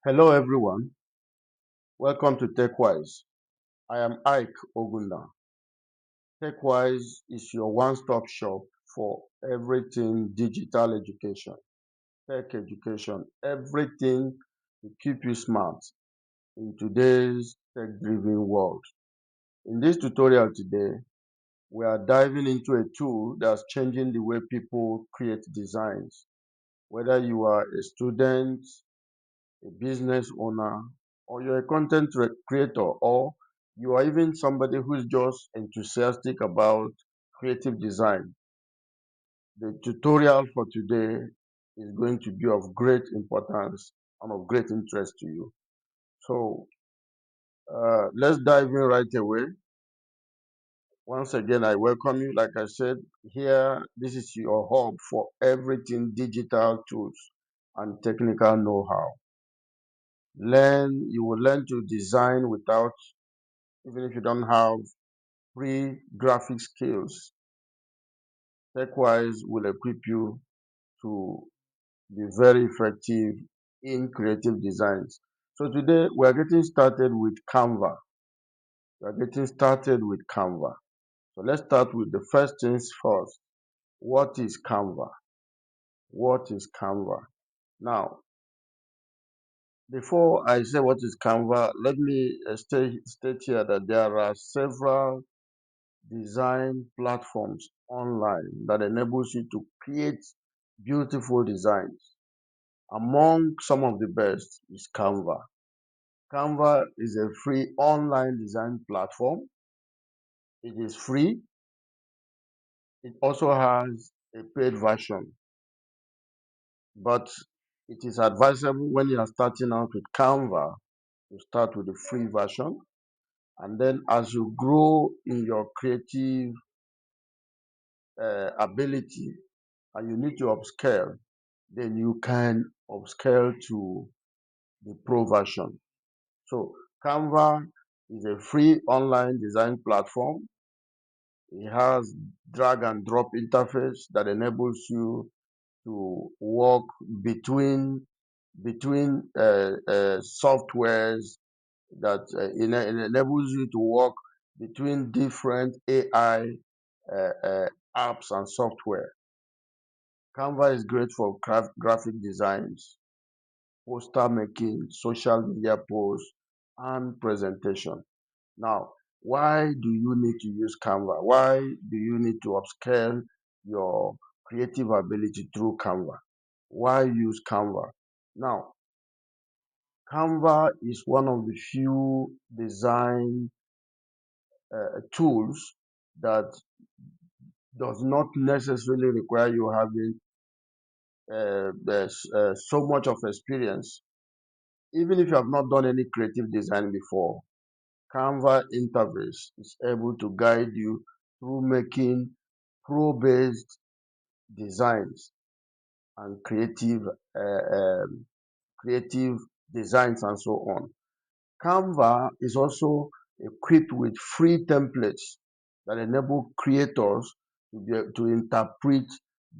Hello, everyone. Welcome to TechWise. I am Ike Ogunda. TechWise is your one-stop shop for everything digital education, tech education, everything to keep you smart in today's tech-driven world. In this tutorial today, we are diving into a tool that's changing the way people create designs. Whether you are a student, a business owner, or you're a creator, or you are even somebody who's just enthusiastic about creative design, the tutorial for today is going to be of great importance and of great interest to you. So let's dive in right away. Once again, I welcome you. Like I said, here, this is your hub for everything digital tools and technical know-how. You will learn to design without, even if you don't have pre-graphic skills. TechWise will equip you to be very effective in creative designs. So today we are getting started with Canva. We are getting started with Canva. So let's start with the first things first. What is Canva? What is Canva? Now, before I say what is Canva, let me state here that there are several design platforms online that enables you to create beautiful designs. Among some of the best is Canva. Canva is a free online design platform. It is free. It also has a paid version, but it is advisable when you are starting out with Canva to start with the free version. And then as you grow in your creative ability and you need to upscale, then you can upscale to the pro version. So Canva is a free online design platform. It has drag and drop interface that enables you to work between softwares that enables you to work between different AI apps and software. Canva is great for graphic designs, poster making, social media posts, and presentation. Now, why do you need to use Canva? Why do you need to upscale your creative ability through Canva? Why use Canva? Now, Canva is one of the few design tools that does not necessarily require you having so much of experience. Even if you have not done any creative design before, Canva interface is able to guide you through making pro-based designs and creative designs and so on. Canva is also equipped with free templates that enable creators to interpret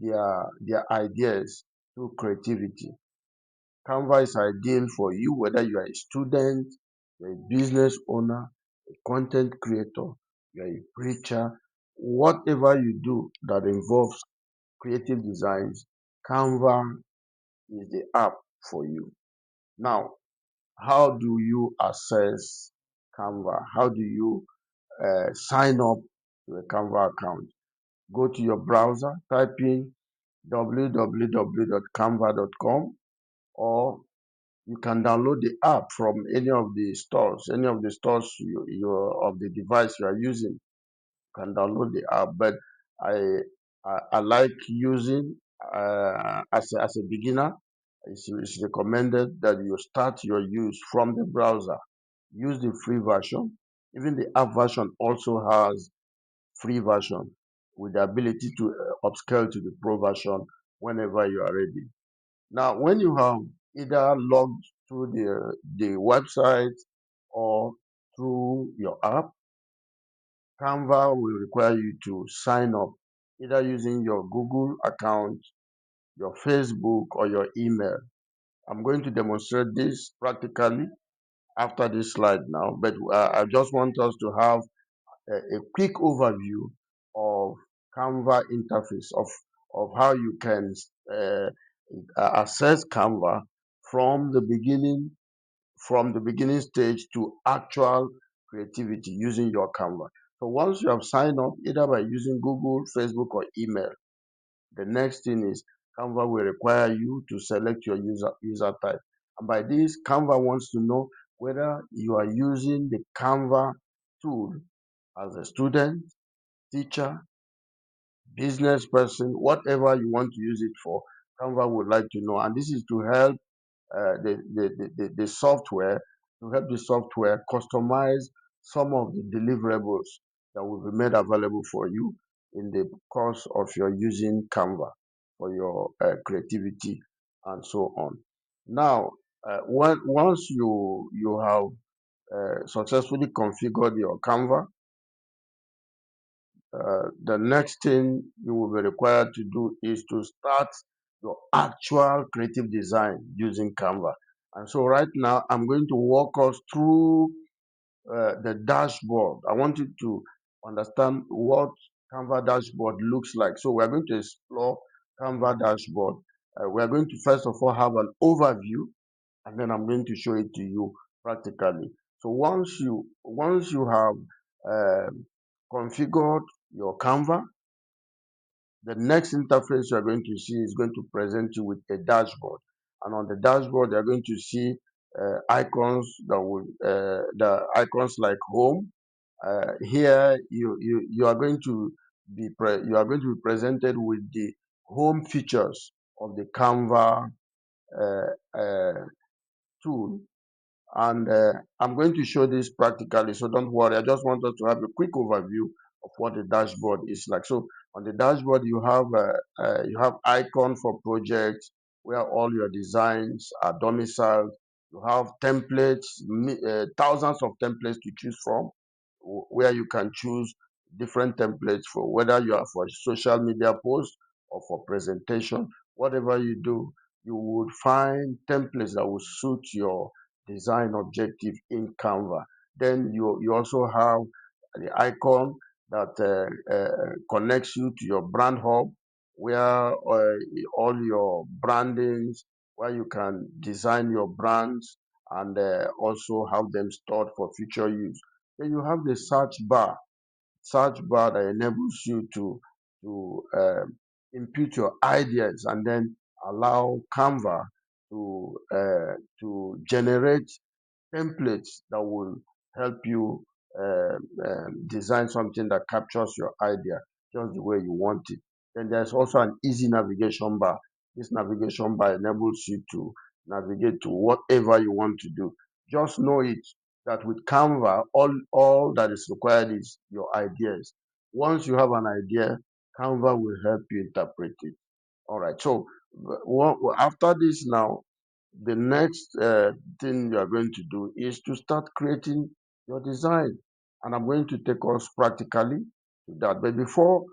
their ideas through creativity. Canva is ideal for you whether you are a student, you're a business owner, a content creator, you're a preacher, whatever you do that involves creative designs, Canva is the app for you. Now, how do you access Canva? How do you sign up to a Canva account? Go to your browser, type in www.canva.com, or you can download the app from any of the stores of the device you are using. You can download the app, but I I like using as a beginner. It's recommended that you start your use from the browser. Use the free version. Even the app version also has free version with the ability to upscale to the pro version whenever you are ready. Now, when you have either logged through the website or through your app, Canva will require you to sign up either using your Google account, your Facebook, or your email. I'm going to demonstrate this practically after this slide now, but I just want us to have a quick overview of Canva interface, of how you can uh, access Canva from the beginning from the beginning stage to actual creativity using your Canva. So once you have signed up, either by using Google, Facebook, or email, the next thing is Canva will require you to select your user type. And by this, Canva wants to know whether you are using the Canva tool as a student, teacher, business person, whatever you want to use it for. Canva would like to know. And this is to help the software, to help the software customize some of the deliverables that will be made available for you in the course of your using Canva for your creativity and so on. Now, once you have successfully configured your Canva, the next thing you will be required to do is to start your actual creative design using Canva. And so right now, I'm going to walk us through the dashboard. I want you to understand what Canva dashboard looks like. So we're going to explore Canva dashboard. We're going to first of all have an overview, and then I'm going to show it to you practically. So once you have configured your Canva, the next interface you're going to see is going to present you with a dashboard. And on the dashboard, you're going to see icons the icons like home. Here, you are going to you are going to be presented with the home features of the Canva tool. And I'm going to show this practically, so don't worry. I just want us to have a quick overview of what the dashboard is like. So on the dashboard, you have icon for projects where all your designs are domiciled. You have templates, thousands of templates to choose from, where you can choose different templates for whether you are for social media posts or for presentation. Whatever you do, you would find templates that will suit your design objective in Canva. Then you also have the icon that connects you to your brand hub, where all your brandings, where you can design your brands and also have them stored for future use. Then you have the search bar that enables you to input your ideas and then allow Canva to generate templates that will help you design something that captures your idea just the way you want it. Then there's also an easy navigation bar. This navigation bar enables you to navigate to whatever you want to do. Just know it that with Canva, all that is required is your ideas. Once you have an idea, Canva will help you interpret it. All right. So after this now, the next thing you are going to do is to start creating your design. And I'm going to take us practically to that. But before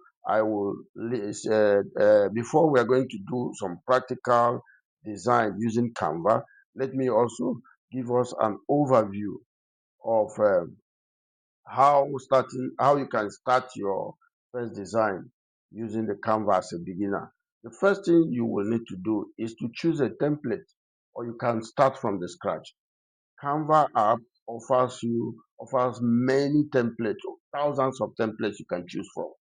we are going to do some practical design using Canva, let me also give us an overview of how you can start your first design using the Canva as a beginner. The first thing you will need to do is to choose a template, or you can start from the scratch. Canva app offers many templates, thousands of templates you can choose from.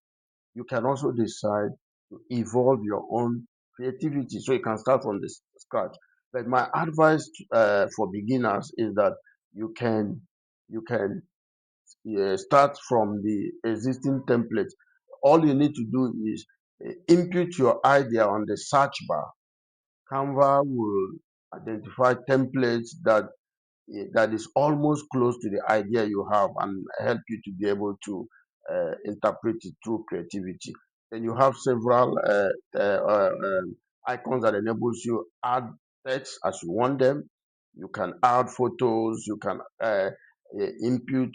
You can also decide to evolve your own creativity, so you can start from the scratch. But my advice for beginners is that you can start from the existing template. All you need to do is input your idea on the search bar. Canva will identify templates that is almost close to the idea you have and help you to be able to interpret it through creativity. Then you have several icons that enables you add text as you want them. You can add photos. You can input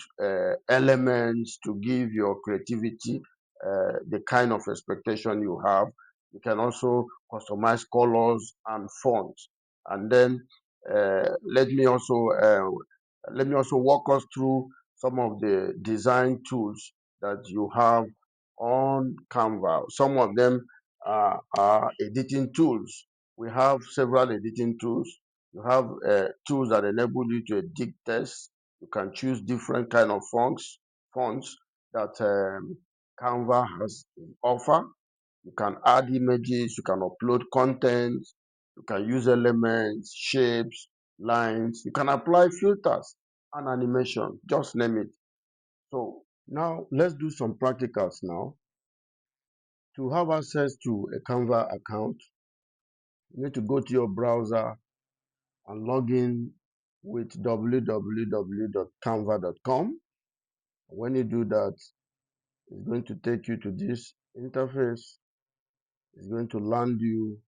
elements to give your creativity the kind of expectation you have. You can also customize colors and fonts. And then let me also walk us through some of the design tools that you have on Canva. Some of them are editing tools. We have several editing tools. You have tools that enable you to edit text. You can choose different kind of fonts that Canva has to offer. You can add images, you can upload content, you can use elements, shapes, lines, you can apply filters and animation, just name it. So now let's do some practicals now. To have access to a Canva account, you need to go to your browser and log in with www.canva.com. When you do that, it's going to take you to this interface. It's going to land you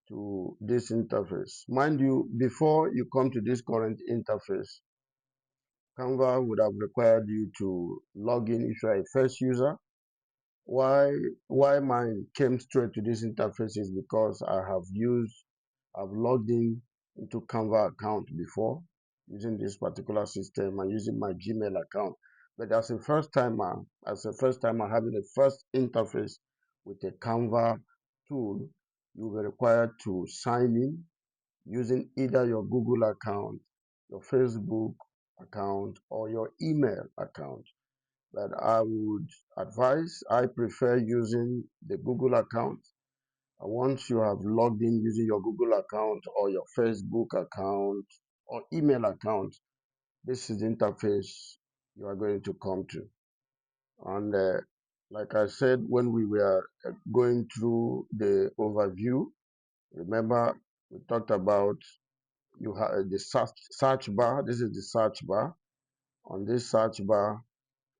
to this interface. Mind you, before you come to this current interface, Canva would have required you to log in if you are a first user. Why mine came straight to this interface is because I've logged in into Canva account before using this particular system and using my Gmail account. But as a first timer having a first interface with a Canva tool, you'll be required to sign in using either your Google account, your Facebook account, or your email account. But I prefer using the Google account. And once you have logged in using your Google account or your Facebook account or email account, this is the interface you are going to come to. And like I said, when we were going through the overview, remember we talked about you have the search bar. This is the search bar. On this search bar,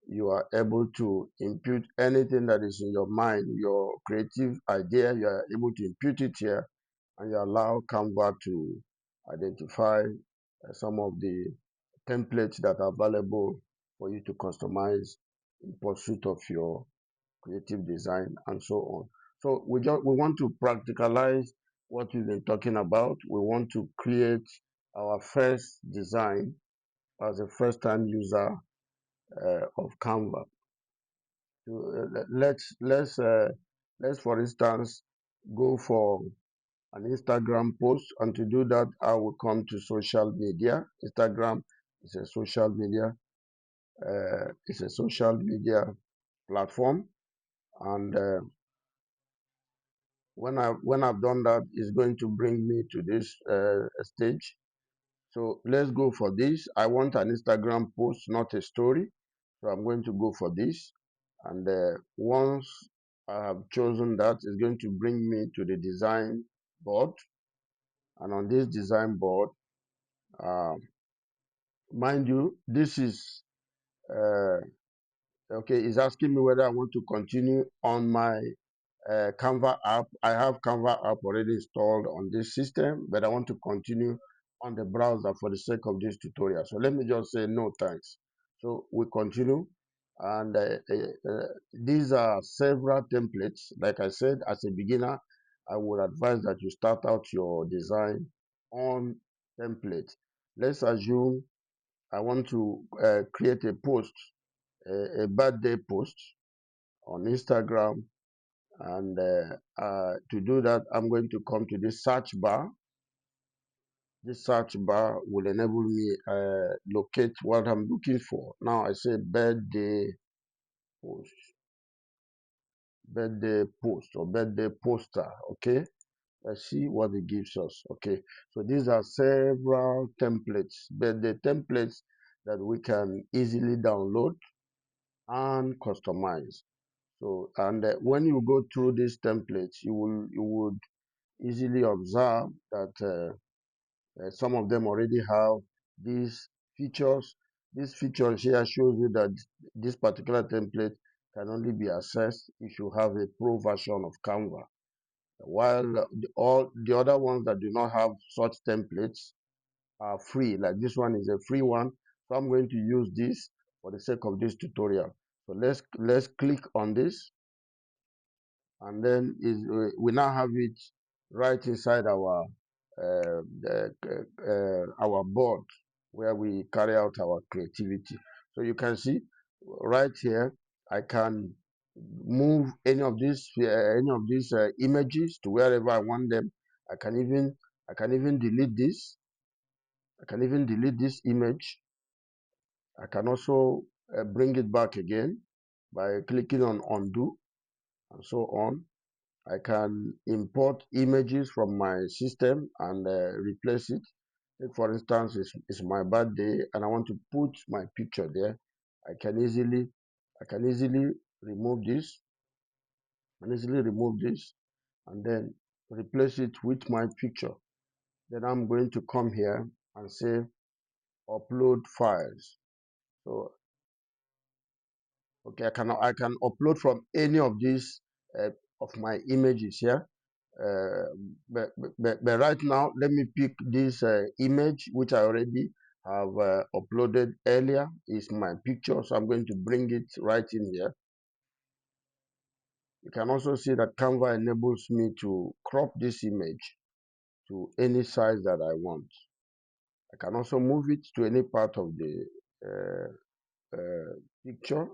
you are able to input anything that is in your mind, your creative idea. You are able to input it here, and you allow Canva to identify some of the templates that are available for you to customize in pursuit of your creative design and so on. So we want to practicalize what we've been talking about. We want to create our first design as a first time user of Canva. So let's for instance go for an Instagram post, and to do that I will come to social media. Instagram is a social media platform, and when I've done that, it's going to bring me to this stage. So let's go for this. I want an Instagram post, not a story. So I'm going to go for this. And once I have chosen that, it's going to bring me to the design board. And on this design board, uh, mind you, this is, uh, okay, it's asking me whether I want to continue on my Canva app. I have Canva app already installed on this system, but I want to continue on the browser for the sake of this tutorial. So let me just say no thanks. So we continue, and these are several templates. Like I said, as a beginner, I would advise that you start out your design on template. Let's assume I want to create a post, a birthday post on Instagram, and to do that, I'm going to come to this search bar. This search bar will enable me locate what I'm looking for. Now I say post, birthday post or birthday poster. Okay, let's see what it gives us. Okay, so these are several templates, birthday templates that we can easily download and customize. So, and when you go through these templates, you would easily observe that some of them already have these features. This feature here shows you that this particular template can only be accessed if you have a pro version of Canva, while all the other ones that do not have such templates are free. Like this one is a free one, so I'm going to use this for the sake of this tutorial. So let's click on this, and then we now have it right inside our our board where we carry out our creativity. So you can see right here, I can move any of these images to wherever I want them. I can even delete this. I can even delete this image. I can also bring it back again by clicking on undo and so on. I can import images from my system and replace it. If, for instance, it's my birthday and I want to put my picture there, I can easily remove this and then replace it with my picture. Then I'm going to come here and say upload files. So okay, I can upload from any of these of my images here. But right now, let me pick this image which I already have uploaded earlier. Is my picture, so I'm going to bring it right in here. You can also see that Canva enables me to crop this image to any size that I want. I can also move it to any part of the picture,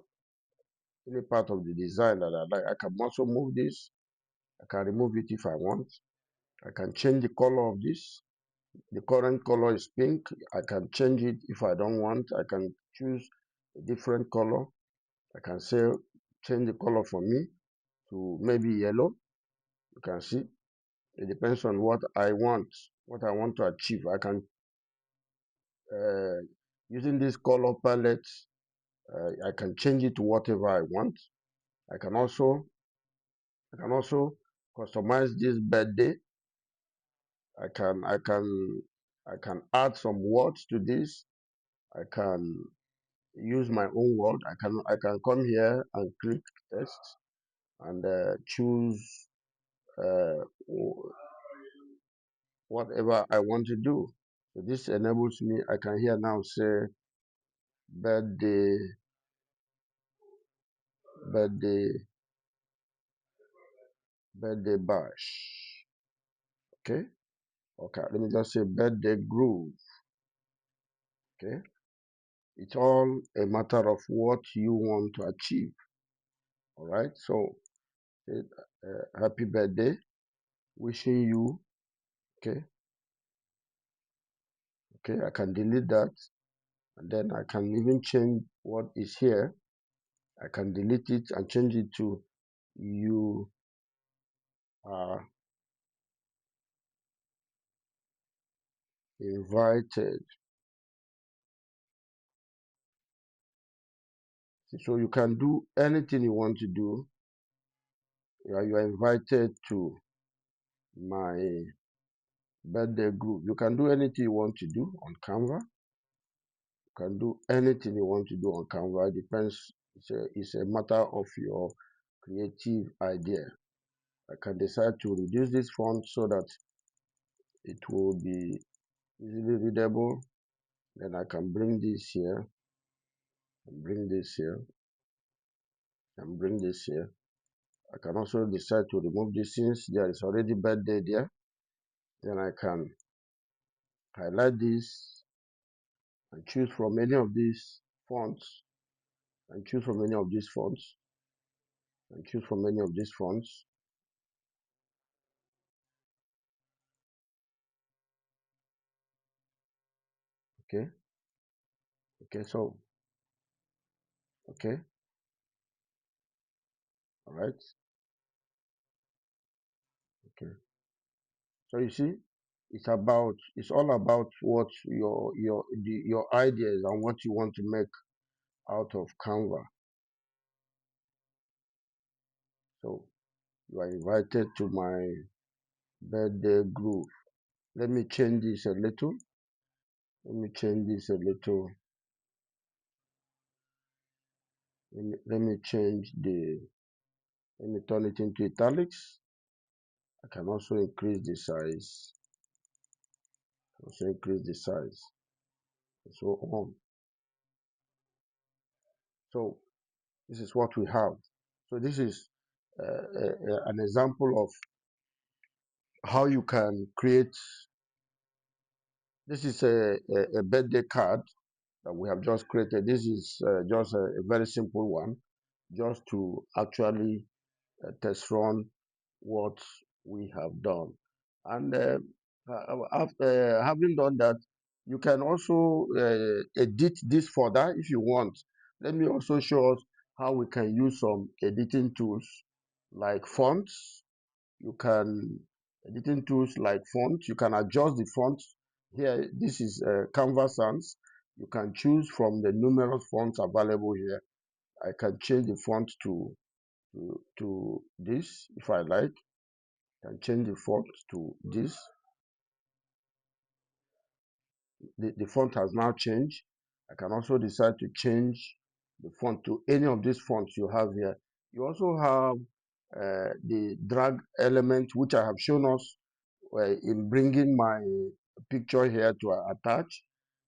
any part of the design that I like. I can also move this. I can remove it if I want. I can change the color of this. The current color is pink. I can change it if I don't want. I can choose a different color. I can say change the color for me to maybe yellow. You can see it depends on what I want to achieve. I can using this color palette, I can change it to whatever I want. I can also customize this birthday. I can I can I can add some words to this. I can use my own word. I can come here and click text and choose uh, whatever I want to do. So this enables me. I can here now say birthday, birthday, birthday bash. Okay. Okay. Let me just say birthday groove. Okay. It's all a matter of what you want to achieve. All right. So happy birthday. Wishing you. Okay. Okay. I can delete that. And then I can even change what is here. I can delete it and change it to you are invited. So you can do anything you want to do. You are invited to my birthday group. You can do anything you want to do on Canva. You can do anything you want to do on Canva. It depends. It's a matter of your creative idea. I can decide to reduce this font so that it will be easily readable. Then I can bring this here and bring this here and bring this here. I can also decide to remove this since there is already birthday there. Then I can highlight this and choose from any of these fonts and choose from any of these fonts and choose from any of these fonts. Okay. Okay. So, okay. All right. Okay. So you see, it's all about what your ideas and what you want to make out of Canva. So you are invited to my birthday group. Let me change this a little. Let me change this a little. Let me change the, let me turn it into italics. I can also increase the size. Also increase the size. And so on. So this is what we have. So this is an example of how you can create This is a birthday card that we have just created. This is just a very simple one, just to actually test run what we have done. And after having done that, you can also edit this further if you want. Let me also show us how we can use some editing tools like fonts. You can editing tools like font. You can adjust the font. Here, this is Canva Sans. You can choose from the numerous fonts available here. I can change the font to this if I like. I can change the font to this. The font has now changed. I can also decide to change the font to any of these fonts you have here. You also have the drag element, which I have shown us in bringing my picture here to attach.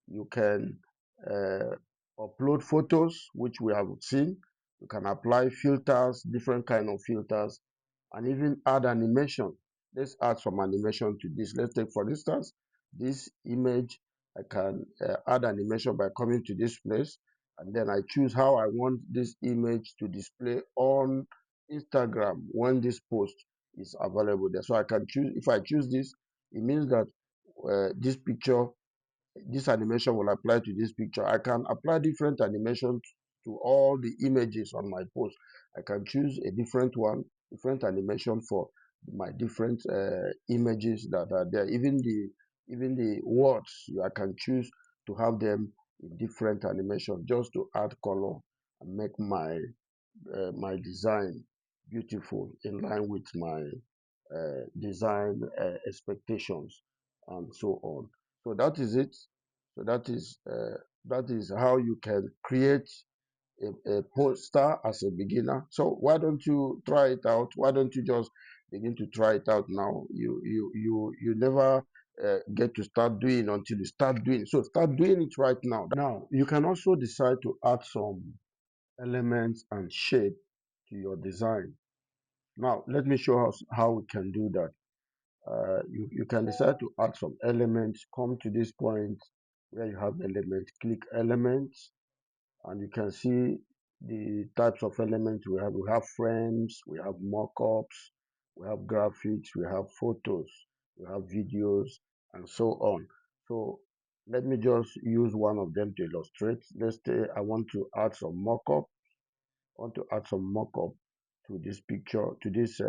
You can uh, upload photos, which we have seen. You can apply filters, different kind of filters, and even add animation. Let's add some animation to this. Let's take, for instance, this image. I can add animation by coming to this place, and then I choose how I want this image to display on Instagram when this post is available there. So I can choose, if I choose this, it means that this picture, this animation will apply to this picture. I can apply different animations to all the images on my post. I can choose a different one, different animation for my different images that are there. Even the words, I can choose to have them in different animation just to add color and make my design beautiful in line with my design expectations and so on. So that is it. So that is how you can create a poster as a beginner. So why don't you try it out? Why don't you just begin to try it out now? You never get to start doing until you start doing. So start doing it right now. Now you can also decide to add some elements and shape to your design. Now let me show us how we can do that. You can decide to add some elements. Come to this point where you have element, click elements, and you can see the types of elements we have. We have frames, we have mockups, we have graphics, we have photos, we have videos, and so on. So let me just use one of them to illustrate. Let's say I want to add some mockup. I want to add some mockup to this picture, to this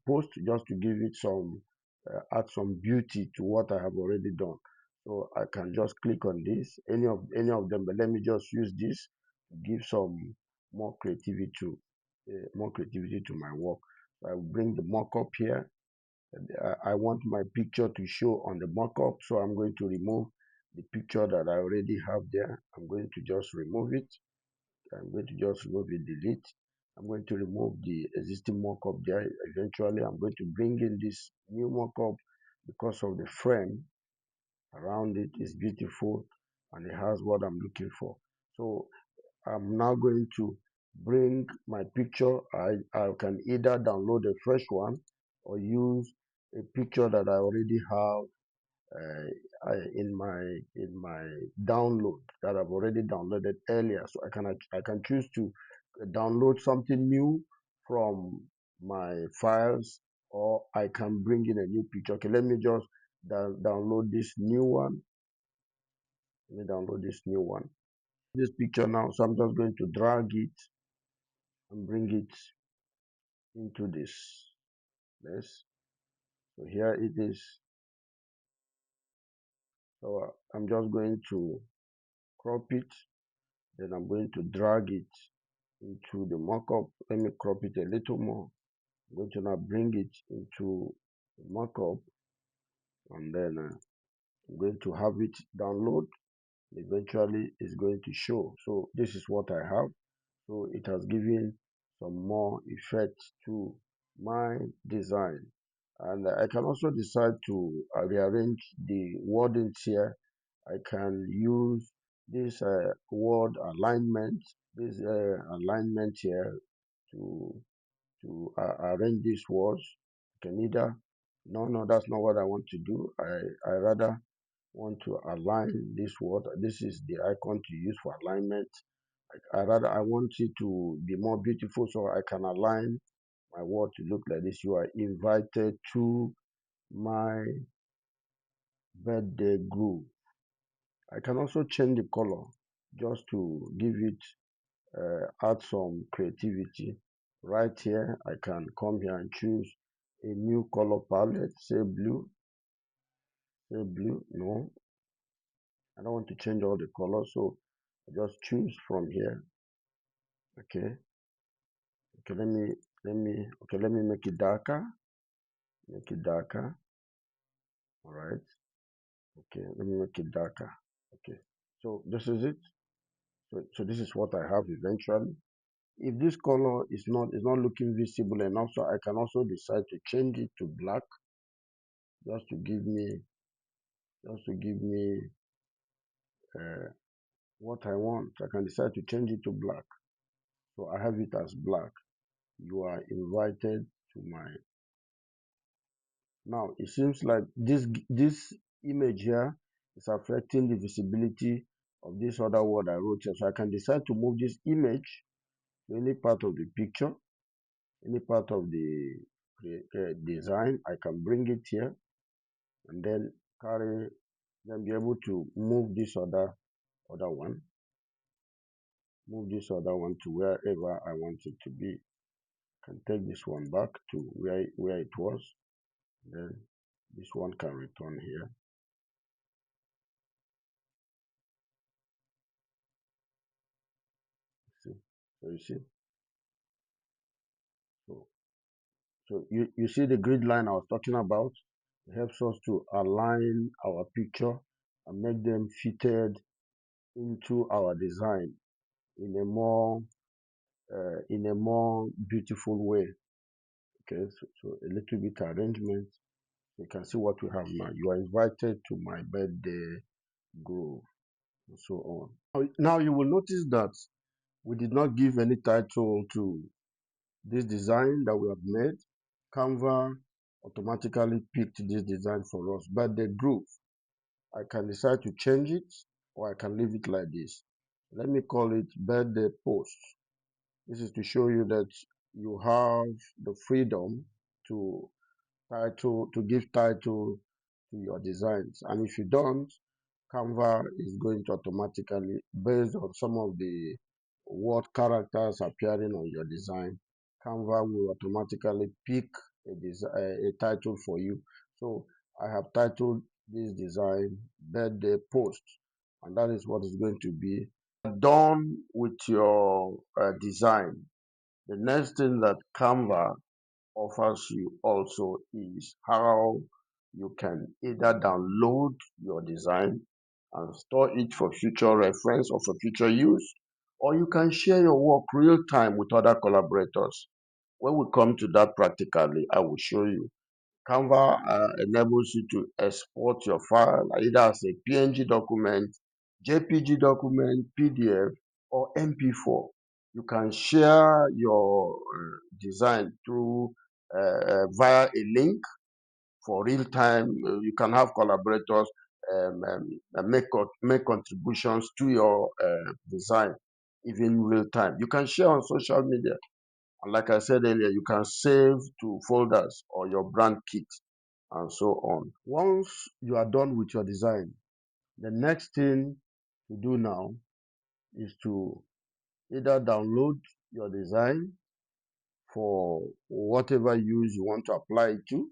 post, just to give it some, add some beauty to what I have already done. So I can just click on this, any of them, but let me just use this to give some more creativity to my work. So I will bring the mockup here. I want my picture to show on the mockup, so I'm going to remove the picture that I already have there. I'm going to just remove it. I'm going to just remove it, delete. I'm going to remove the existing mockup there. Eventually, I'm going to bring in this new mockup because of the frame around it is beautiful and it has what I'm looking for. So I'm now going to bring my picture. I can either download a fresh one or use a picture that I already have in my download that I've already downloaded earlier. So I can choose to download something new from my files, or I can bring in a new picture. Okay, let me just download this new one. Let me download this new one. This picture now, so I'm just going to drag it and bring it into this. Yes. So here it is. So I'm just going to crop it. Then I'm going to drag it into the markup. Let me crop it a little more. I'm going to now bring it into the markup, and then I'm going to have it download. Eventually it's going to show. So this is what I have. So it has given some more effect to my design. And I can also decide to rearrange the wordings here. I can use this word alignment, this alignment here to arrange these words. I can either, no, that's not what I want to do. I rather want to align this word. This is the icon to use for alignment. I want it to be more beautiful, so I can align my word to look like this. You are invited to my birthday groove. I can also change the color just to give it add some creativity. Right here, I can come here and choose a new color palette. Say blue. Say blue. No, I don't want to change all the colors, so I just choose from here. Okay. Okay. Let me make it darker. Make it darker. All right. Okay. Let me make it darker. Okay. So this is it. So this is what I have eventually. If this color is not looking visible enough, so I can also decide to change it to black just to give me uh, what I want. I can decide to change it to black. So I have it as black. You are invited to my. Now it seems like this image here is affecting the visibility of this other word I wrote here. So I can decide to move this image to any part of the picture, any part of the design. I can bring it here and then then be able to move this other one, move this other one to wherever I want it to be. Can take this one back to where it was. Then this one can return here. See, so you see, so you see the grid line I was talking about. It helps us to align our picture and make them fitted into our design in a more beautiful way. Okay, so a little bit arrangement. You can see what we have now. You are invited to my birthday groove and so on. Now you will notice that we did not give any title to this design that we have made. Canva automatically picked this design for us. But the groove, I can decide to change it or I can leave it like this. Let me call it birthday post. This is to show you that you have the freedom to to give title to your designs. And if you don't, Canva is going to automatically, based on some of the word characters appearing on your design, Canva will automatically pick a title for you. So I have titled this design birthday post, and that is what is going to be done with your design. The next thing that Canva offers you also is how you can either download your design and store it for future reference or for future use, or you can share your work real time with other collaborators. When we come to that practically, I will show you. Canva enables you to export your file either as a PNG document, JPG document, PDF, or MP4. You can share your design through via a link for real time. You can have collaborators make contributions to your design even real time. You can share on social media. And like I said earlier, you can save to folders or your brand kit and so on. Once you are done with your design, the next thing to do now is to either download your design for whatever use you want to apply it to,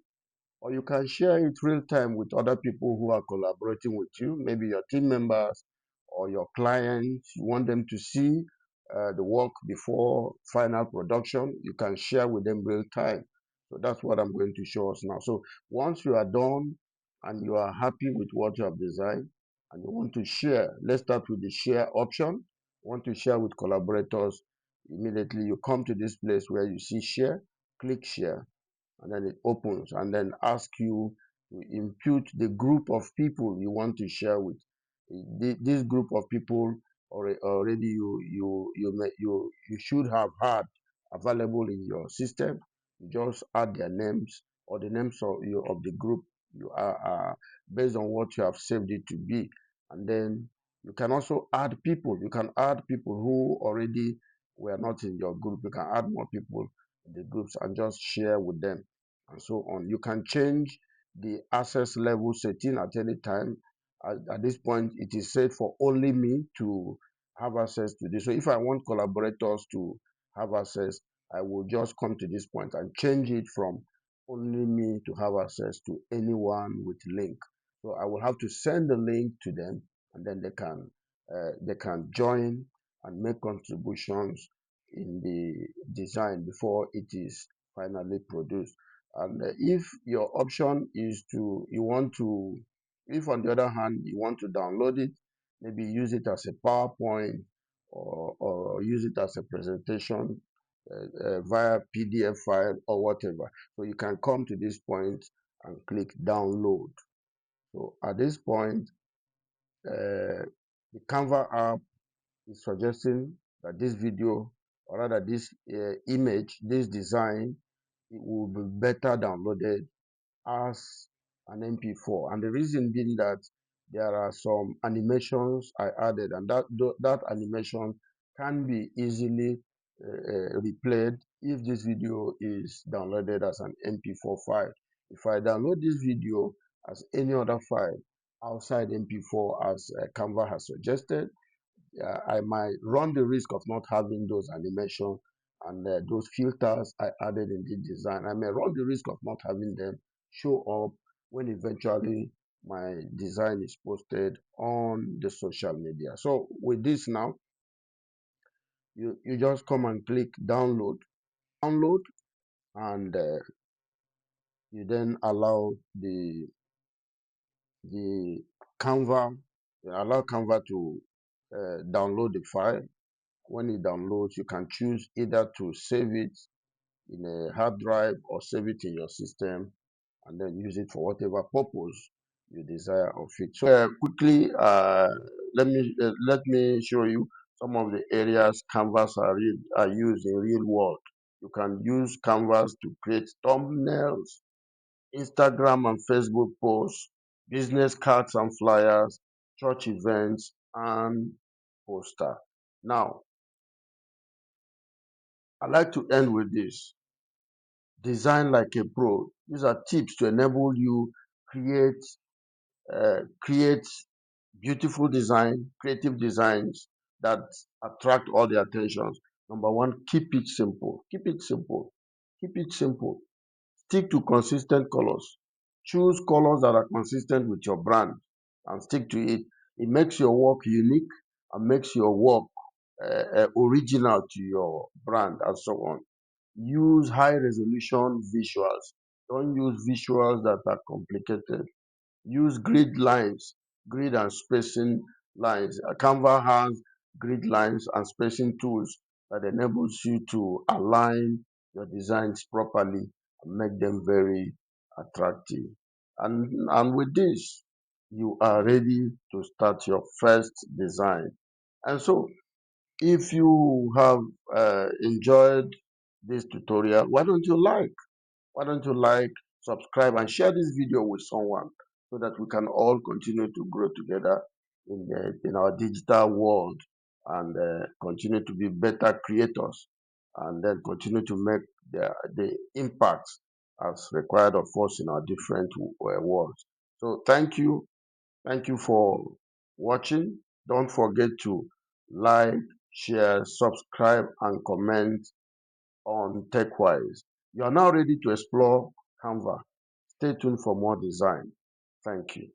or you can share it real time with other people who are collaborating with you, maybe your team members or your clients. You want them to see the work before final production. You can share with them real time. So that's what I'm going to show us now. So once you are done and you are happy with what you have designed and you want to share, let's start with the share option. You want to share with collaborators. Immediately you come to this place where you see share, click share, and then it opens and then ask you to impute the group of people you want to share with. This group of people already you should have had available in your system. You just add their names or the names of the group you are based on what you have saved it to be. And then you can also add people. You can add people who already were not in your group. You can add more people in the groups and just share with them and so on. You can change the access level setting at any time. At this point, it is set for only me to have access to this. So if I want collaborators to have access, I will just come to this point and change it from only me to have access to anyone with link. So I will have to send the link to them, and then they can join and make contributions in the design before it is finally produced. And if your option is you want to, if on the other hand you want to download it, maybe use it as a PowerPoint, or use it as a presentation via PDF file or whatever. So you can come to this point and click download. So at this point, the Canva app is suggesting that this video, or rather this image, this design, it will be better downloaded as an MP4. And the reason being that there are some animations I added, and that animation can be easily replayed if this video is downloaded as an MP4 file. If I download this video as any other file outside MP4 as Canva has suggested, I might run the risk of not having those animation and those filters I added in the design. I may run the risk of not having them show up when eventually my design is posted on the social media. So with this now, you just come and click download, and you then allow the Canva, you allow Canva to download the file. When it downloads, you can choose either to save it in a hard drive or save it in your system and then use it for whatever purpose you desire of it. So quickly, let me show you some of the areas canvas are used in real world. You can use canvas to create thumbnails, Instagram and Facebook posts, business cards and flyers, church events, and poster. Now, I like to end with this. Design like a pro. These are tips to enable you create beautiful design, creative designs that attract all the attentions. Number one, keep it simple. Keep it simple. Keep it simple. Stick to consistent colors. Choose colors that are consistent with your brand and stick to it. It makes your work unique and makes your work original to your brand and so on. Use high resolution visuals. Don't use visuals that are complicated. Use grid lines, grid and spacing lines. Canva has grid lines and spacing tools that enables you to align your designs properly and make them very attractive. And with this, you are ready to start your first design. And so, if you have enjoyed this tutorial, why don't you like, subscribe, and share this video with someone so that we can all continue to grow together in our digital world and continue to be better creators and then continue to make the impact as required of us in our different worlds. So thank you. Thank you for watching. Don't forget to like, share, subscribe, and comment on TechWise. You are now ready to explore Canva. Stay tuned for more design. Thank you.